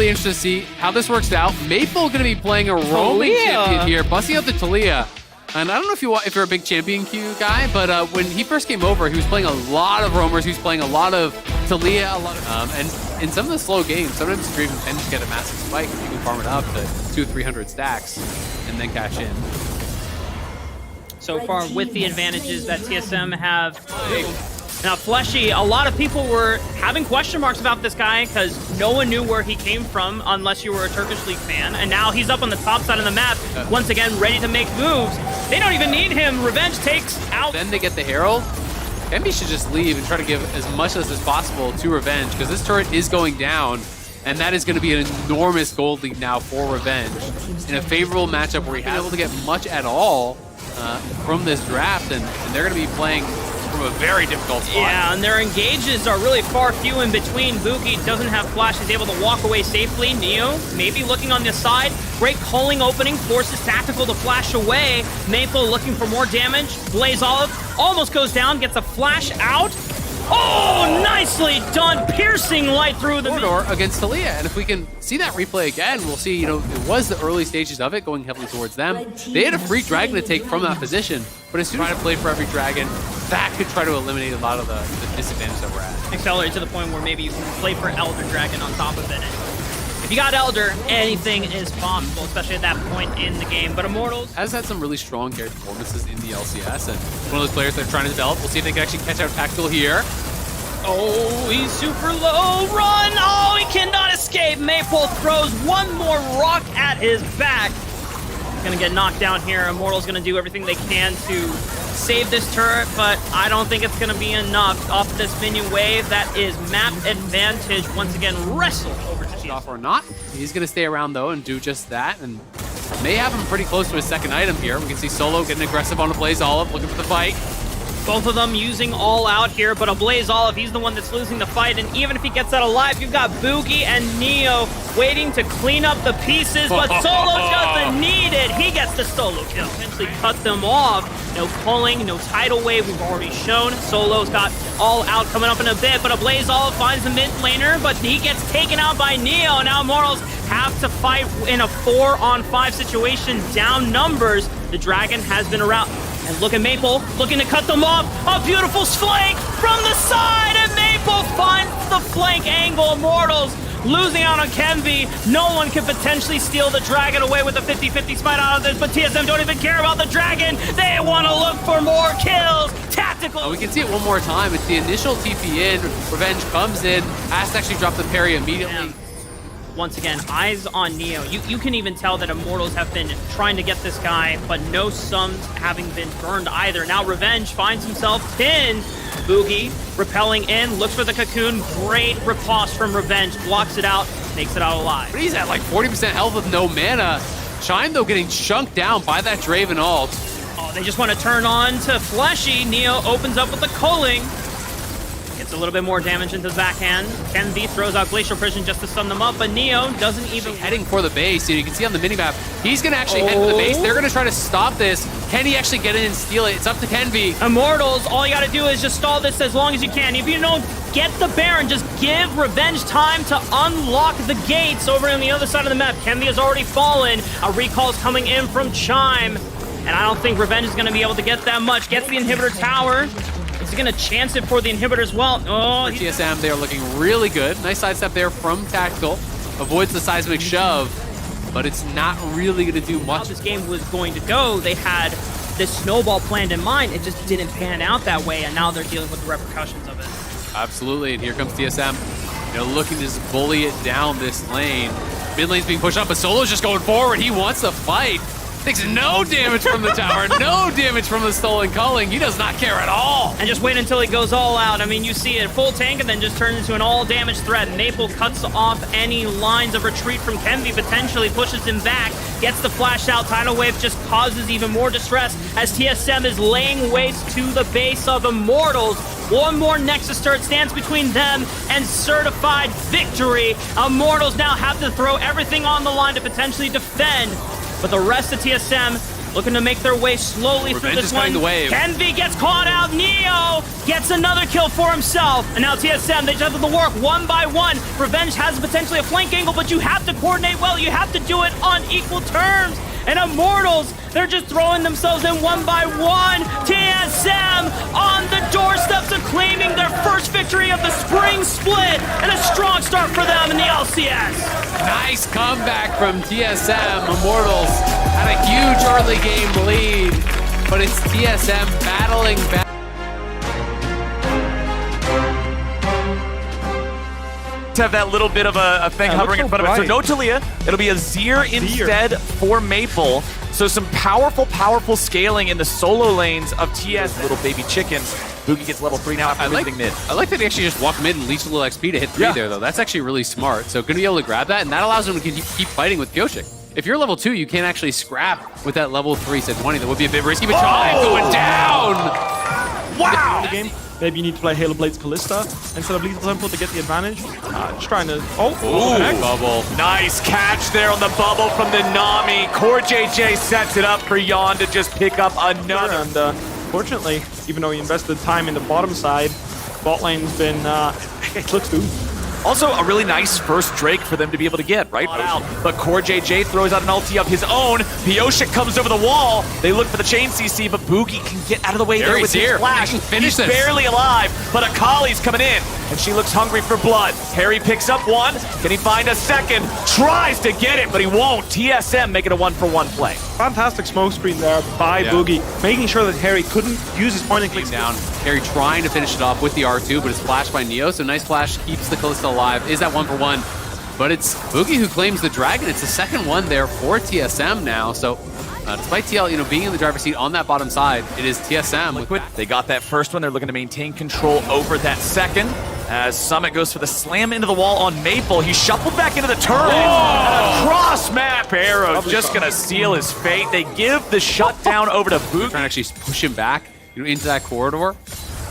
really interested to see how this works out. Maple going to be playing a roaming champion here, busting out the Talia. And I don't know if you're a big champion Q guy, but when he first came over, he was playing a lot of roamers. He was playing a lot of Talia, and in some of the slow games, sometimes you even tend to get a massive spike if you can farm it up to 200-300 stacks and then cash in. So far, with the advantages that TSM have. Now, Fleshy, a lot of people were having question marks about this guy because no one knew where he came from unless you were a Turkish League fan. And now he's up on the top side of the map, once again, ready to make moves. They don't even need him. Revenge takes out. Then they get the Herald. Envy should just leave and try to give as much as possible to Revenge because this turret is going down. And that is going to be an enormous gold lead now for Revenge in a favorable matchup where he hasn't been able to get much at all from this draft. And they're going to be playing from a very difficult spot. Yeah, and their engages are really far few in between. Buki doesn't have flash. He's able to walk away safely. Neo maybe looking on this side. Great culling opening. Forces Tactical to flash away. Maple looking for more damage. Blaze Olive almost goes down. Gets a flash out. Oh, nicely done. Piercing light through the corridor against Talia. And if we can see that replay again, we'll see, it was the early stages of it going heavily towards them. They had a free dragon to take from that position, but as soon as you play for every dragon, that could try to eliminate a lot of the disadvantage that we're at. Accelerate to the point where maybe you can play for Elder Dragon on top of it. If you got Elder, anything is possible, especially at that point in the game. But Immortals has had some really strong carry performances in the LCS, and one of those players they're trying to develop. We'll see if they can actually catch out Tactical here. Oh, he's super low. Run! Oh, he cannot escape. Maple throws one more rock at his back. Gonna get knocked down here. Immortal's gonna do everything they can to save this turret, but I don't think it's gonna be enough. Off this minion wave, that is map advantage. Once again, wrestle over to TSM. Off or not. He's gonna stay around though and do just that, and may have him pretty close to his second item here. We can see Solo getting aggressive on a Blaze Olive, looking for the fight. Both of them using all out here, but a Blaze Olive, he's the one that's losing the fight, and even if he gets that alive, you've got Boogie and Neo waiting to clean up the pieces, but Solo doesn't need it. He gets the solo kill, eventually cut them off. No culling, no tidal wave, we've already shown. Solo's got all out coming up in a bit, but a Blaze Olive finds the mid laner, but he gets taken out by Neo. Now Immortals have to fight in a 4-on-5 situation, down numbers. The dragon has been around. And look at Maple, looking to cut them off. A beautiful flank from the side, and Maple finds the flank angle. Immortals losing out on Kenvi. No one can potentially steal the dragon away with a 50-50 smite out of this, but TSM don't even care about the dragon. They want to look for more kills. Tactical. We can see it one more time. It's the initial TP in. Revenge comes in, has to actually drop the parry immediately. Damn. Once again, eyes on Neo. You can even tell that Immortals have been trying to get this guy, but no sums having been burned either. Now Revenge finds himself pinned. Boogie repelling in, looks for the cocoon. Great riposte from Revenge, blocks it out, makes it out alive. But he's at like 40% health with no mana. Chime, though, getting chunked down by that Draven ult. Oh, they just want to turn on to Fleshy. Neo opens up with the culling. Gets a little bit more damage into the backhand. Kenvi throws out Glacial Prison just to stun them up, but Neo doesn't even... Heading for the base. You can see on the minimap, he's going to actually head for the base. They're going to try to stop this. Can he actually get in and steal it? It's up to Kenvi. Immortals, all you got to do is just stall this as long as you can. If you don't get the Baron, just give Revenge time to unlock the gates over on the other side of the map. Kenvi has already fallen. A recall's coming in from Chime, and I don't think Revenge is going to be able to get that much. Gets the inhibitor tower. He's going to chance it for the inhibitor as well. Oh, for TSM, they are looking really good. Nice sidestep there from Tactical. Avoids the seismic shove, but it's not really going to do much. How this game was going to go, they had this snowball planned in mind. It just didn't pan out that way, and now they're dealing with the repercussions of it. Absolutely, and here comes TSM. Looking to just bully it down this lane. Mid lane's being pushed up, but Solo's just going forward. He wants to fight. Takes no damage from the tower, no damage from the stolen culling. He does not care at all. And just wait until he goes all out. I mean, you see it full tank and then just turns into an all damage threat. Maple cuts off any lines of retreat from Kenvi, potentially pushes him back, gets the flash out. Tidal wave just causes even more distress as TSM is laying waste to the base of Immortals. One more Nexus turret stands between them and certified victory. Immortals now have to throw everything on the line to potentially defend. But the rest of TSM looking to make their way slowly through Revenge this is one. cutting the wave. Envy gets caught out. Neo gets another kill for himself. And now TSM, they just have to work one by one. Revenge has potentially a flank angle, but you have to coordinate well. You have to do it on equal terms. And Immortals, they're just throwing themselves in one by one. TSM on the doorsteps of claiming their first victory of the spring split, and a strong start for them in the LCS. Nice comeback from TSM. Immortals had a huge early game lead, but it's TSM battling back. Have that little bit of a thing hovering in front of it. So no Talia. It'll be a Zir instead for Maple. So some powerful scaling in the solo lanes of TS. Little baby chickens. Boogie gets level 3 now after visiting mid. I like that he actually just walked mid and leached a little XP to hit 3 there, though. That's actually really smart. So going to be able to grab that, and that allows him to keep fighting with Pioshik. If you're level 2, you can't actually scrap with that level 3 set 20. That would be a bit risky, but Chime going down! Wow! The game. Maybe you need to play Halo Blades Callista instead of Lethal Temple to get the advantage. Just trying to... Bubble. Nice catch there on the bubble from the Nami. Core JJ sets it up for Yon to just pick up another. And fortunately, even though he invested time in the bottom side, bot lane's been... it looks doomed. Also, a really nice first Drake for them to be able to get, right? But Core JJ throws out an ulti of his own. Pioshik comes over the wall. They look for the chain CC, but Boogie can get out of the way there with his flash. He's barely alive, but Akali's coming in, and she looks hungry for blood. Harry picks up one. Can he find a second? Tries to get it, but he won't. TSM make it a 1-for-1 play. Fantastic smoke screen there by Boogie, making sure that Harry couldn't use his point and click down. Harry trying to finish it off with the R2, but it's flashed by Neo, so nice flash keeps the Callista alive. Is that 1-for-1? But it's Boogie who claims the Dragon. It's the second one there for TSM now, so despite TL being in the driver's seat on that bottom side, it is TSM. Liquid, they got that first one. They're looking to maintain control over that second. As Summit goes for the slam into the wall on Maple. He shuffled back into the turret. And a cross-map arrow just going to seal his fate. They give the shutdown over to Boogie. Trying to actually push him back into that corridor.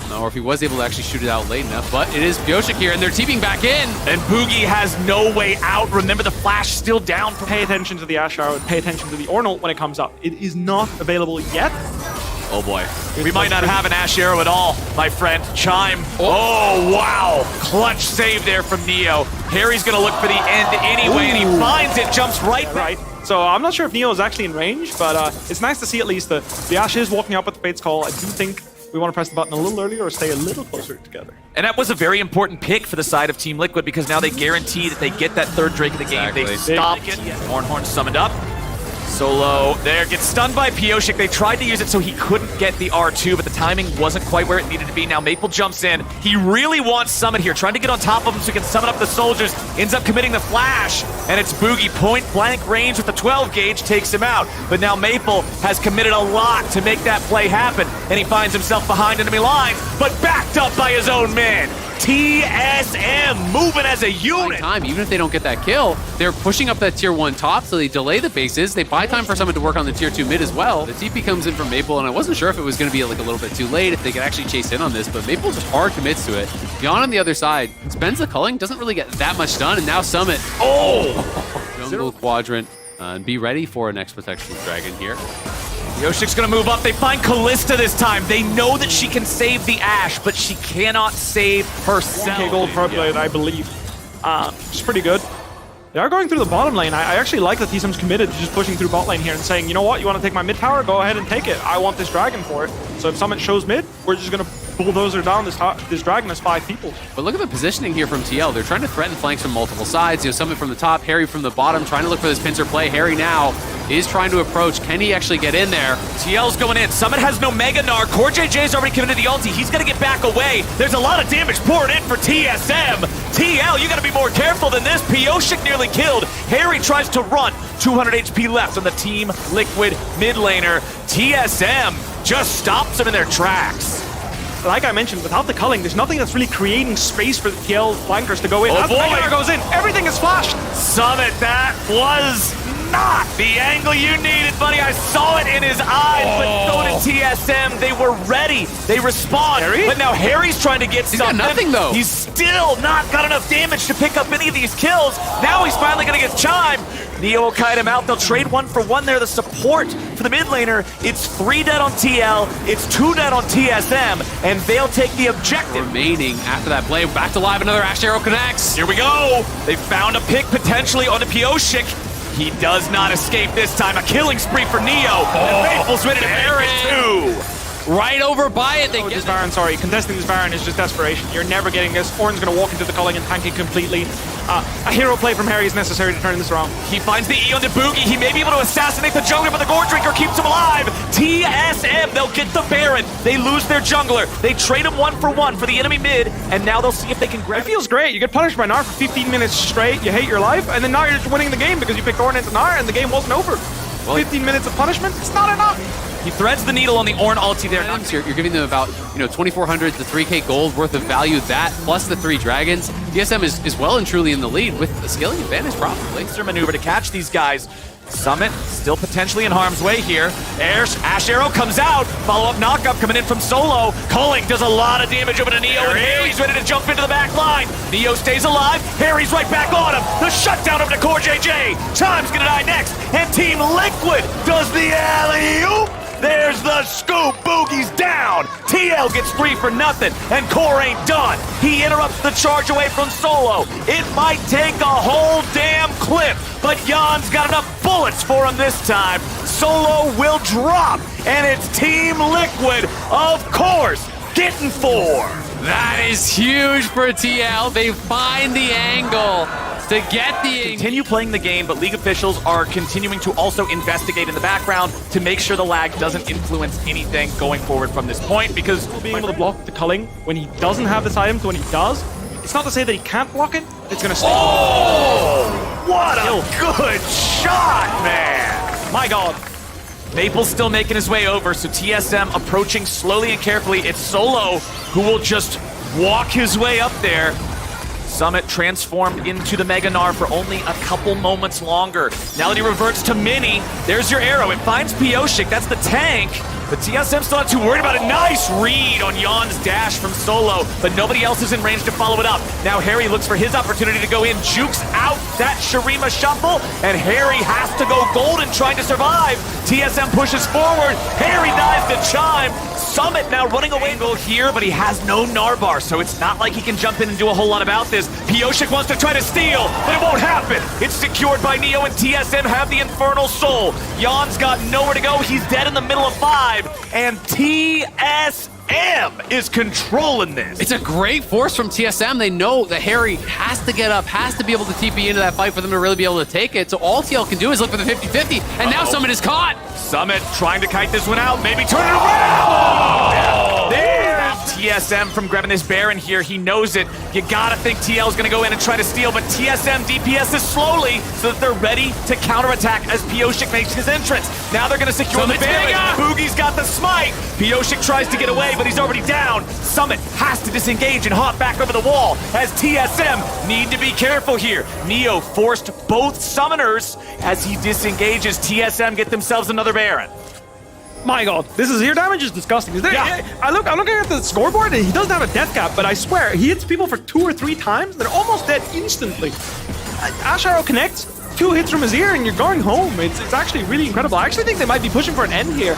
Or if he was able to actually shoot it out late enough, but it is Pioshik here, and they're teaming back in. And Boogie has no way out. Remember, the flash still down. Pay attention to the Ashe Arrow, pay attention to the Ornal when it comes up. It is not available yet. Oh boy. We might not have an Ashe Arrow at all, my friend. Chime. Oh, wow. Clutch save there from Neo. Harry's going to look for the end anyway, and he finds it, jumps right. So I'm not sure if Neo is actually in range, but it's nice to see at least the Ashe is walking up with the Fate's Call. I do think we want to press the button a little earlier or stay a little closer together. And that was a very important pick for the side of Team Liquid, because now they guarantee that they get that third Drake of the game. They stopped it. Horn summoned up. Solo there, gets stunned by Pioshik. They tried to use it so he couldn't get the R2, but the timing wasn't quite where it needed to be. Now Maple jumps in. He really wants Summit here, trying to get on top of him so he can summon up the soldiers. Ends up committing the flash, and it's Boogie point blank range with the 12 gauge, takes him out. But now Maple has committed a lot to make that play happen, and he finds himself behind enemy lines, but backed up by his own man. TSM moving as a unit. Even if they don't get that kill, they're pushing up that tier 1 top, so they delay the bases. They buy time for someone to work on the tier 2 mid as well. The TP comes in from Maple, and I wasn't sure if it was going to be like a little bit too late, if they could actually chase in on this, but Maple just hard commits to it. Yon on the other side spends the culling, doesn't really get that much done, and now Summit. Jungle quadrant, and be ready for an Expo Dragon here. Pioshik's gonna move up. They find Callista this time. They know that she can save the Ashe, but she cannot save herself. 1K gold per blade, I believe. It's pretty good. They are going through the bottom lane. I actually like that TSM's committed to just pushing through bot lane here and saying, you know what, you want to take my mid tower? Go ahead and take it. I want this dragon for it. So if Summit shows mid, we're just going to bulldozer down this dragon as 5 people. But look at the positioning here from TL. They're trying to threaten flanks from multiple sides. Summit from the top, Harry from the bottom, trying to look for this pincer play. Harry now is trying to approach. Can he actually get in there? TL's going in. Summit has no Mega Gnar. Core JJ's already committed the ulti. He's going to get back away. There's a lot of damage poured in for TSM. TL, you got to be more careful than this. Pioshik nearly killed. Harry tries to run. 200 HP left on the Team Liquid mid laner. TSM just stops them in their tracks. Like I mentioned, without the culling, there's nothing that's really creating space for the TL flankers to go in. Oh As boy! Mega Gnar goes in, everything is flashed. Summit, that was not the angle you needed, buddy. I saw it in his eyes, but so did TSM. They were ready. They respond. But now Harry's trying to get something. He's got nothing, though. He's still not got enough damage to pick up any of these kills. Now he's finally going to get Chime. Neo will kite him out. They'll trade 1 for 1 there. The support for the mid laner. It's 3 dead on TL. It's 2 dead on TSM. And they'll take the objective. Remaining after that play. Back to live. Another Ash Arrow connects. Here we go. They found a pick potentially on the Pioshik. He does not escape this time. A killing spree for Neo. And Faithful's ready to bear it too. Right over by it. They Oh, get this Baron, sorry. Contesting this Baron is just desperation. You're never getting this. Ornn's going to walk into the culling and tank it completely. A hero play from Harry is necessary to turn this around. He finds the E on the Boogie. He may be able to assassinate the jungler, but the Gore Drinker keeps him alive. TSM, they'll get the Baron. They lose their jungler. They trade him 1 for 1 for the enemy mid, and now they'll see if they can grab It feels great. You get punished by Gnar for 15 minutes straight. You hate your life, and then now you're just winning the game because you picked Ornn into Gnar, and the game wasn't over. 15 minutes of punishment, it's not enough. He threads the needle on the Ornn ulti there. You're giving them about 2,400 to 3K gold worth of value. That plus the 3 dragons. TSM is well and truly in the lead with the scaling advantage probably. Their maneuver to catch these guys. Summit still potentially in harm's way here. Ash Arrow comes out. Follow-up knockup coming in from Solo. Culling does a lot of damage over to Neo, and Harry's ready to jump into the back line. Neo stays alive. Harry's right back on him. The shutdown over to Core JJ. Chime's gonna die next, and Team Liquid does the alley-oop. There's the scoop. Boogie's down. TL gets 3 for nothing, and Core ain't done. He interrupts the charge away from Solo. It might take a whole damn clip, but Jan's got enough bullets for him this time. Solo will drop, and it's Team Liquid, of course, getting 4. That is huge for TL. They find the angle to get the... Continue playing the game, but League officials are continuing to also investigate in the background to make sure the lag doesn't influence anything going forward from this point, because Being able to block the culling when he doesn't have this item to when he does, it's not to say that he can't block it, it's going to stay. Oh! What a good shot, man! My god. Maple's still making his way over, so TSM approaching slowly and carefully. It's Solo who will just walk his way up there. Summit transformed into the Mega Gnar for only a couple moments longer. Now that he reverts to Mini, there's your arrow. It finds Pioshik, that's the tank. But TSM's not too worried about it. Nice read on Jan's dash from Solo, but nobody else is in range to follow it up. Now Harry looks for his opportunity to go in, jukes out that Shurima shuffle, and Harry has to go golden trying to survive. TSM pushes forward, Harry dives to Chime. Summit now running away here, but he has no Narbar, so it's not like he can jump in and do a whole lot about this. Pioshik wants to try to steal, but it won't happen. It's secured by Neo, and TSM have the Infernal Soul. Jan's got nowhere to go. He's dead in the middle of 5, and TSM is controlling this. It's a great force from TSM. They know that Harry has to get up, has to be able to TP into that fight for them to really be able to take it. So all TL can do is look for the 50-50, and now Summit is caught. Summit trying to kite this one out, maybe turn it around! There's TSM from grabbing this Baron here. He knows it. You gotta think TL's gonna go in and try to steal, but TSM DPSs slowly so that they're ready to counterattack as Pioshik makes his entrance. Now they're gonna secure the Baron. Boogie's got the smite. Pioshik tries to get away, but he's already down. Summit has to disengage and hop back over the wall as TSM need to be careful here. Neo forced both summoners as he disengages. TSM get themselves another Baron. My god, this is, your damage is disgusting. Is there, Yeah. I'm looking at the scoreboard and he doesn't have a death cap, but I swear, he hits people for 2 or 3 times, they're almost dead instantly. Ash Arrow connects, 2 hits from his ear and you're going home. It's actually really incredible. I actually think they might be pushing for an end here.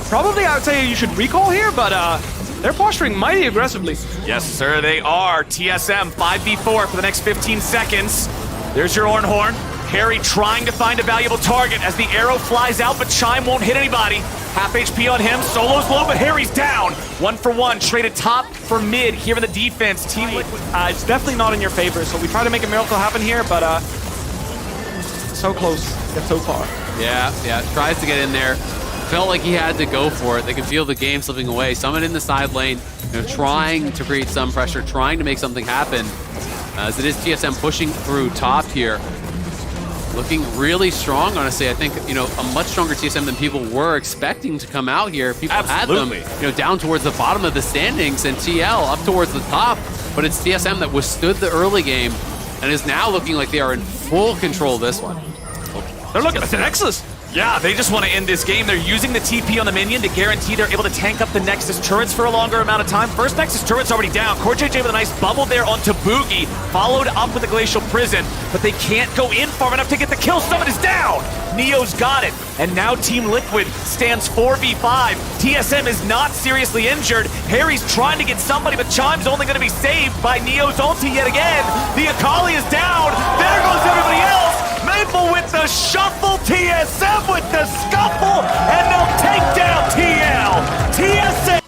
Probably I would say you should recall here, but they're posturing mighty aggressively. Yes, sir, they are. TSM 5v4 for the next 15 seconds. There's your Ornhorn. Harry trying to find a valuable target as the arrow flies out, but Chime won't hit anybody. Half HP on him. Solo's low, but Harry's down. 1 for 1. Traded top for mid here in the defense. Team Liquid. It's definitely not in your favor, so we try to make a miracle happen here, but so close, yet so far. Yeah, tries to get in there. Felt like he had to go for it. They could feel the game slipping away. Summit in the side lane, trying to create some pressure, trying to make something happen. As it is TSM pushing through top here. Looking really strong, honestly. I think, a much stronger TSM than people were expecting to come out here. People Absolutely. had them, down towards the bottom of the standings, and TL up towards the top. But it's TSM that withstood the early game and is now looking like they are in full control of this one. They're looking at the Nexus. Yeah, they just want to end this game. They're using the TP on the minion to guarantee they're able to tank up the Nexus turrets for a longer amount of time. First Nexus turret's already down. CoreJJ with a nice bubble there onto Boogie, followed up with the Glacial Prison, but they can't go in far enough to get the kill. Summon is down. Neo's got it, and now Team Liquid stands 4v5. TSM is not seriously injured. Harry's trying to get somebody, but Chime's only going to be saved by Neo's ulti yet again. The Akali is down. There goes everybody else. Maple with the shuffle, TSM with the scuffle, and they'll take down TL. TSM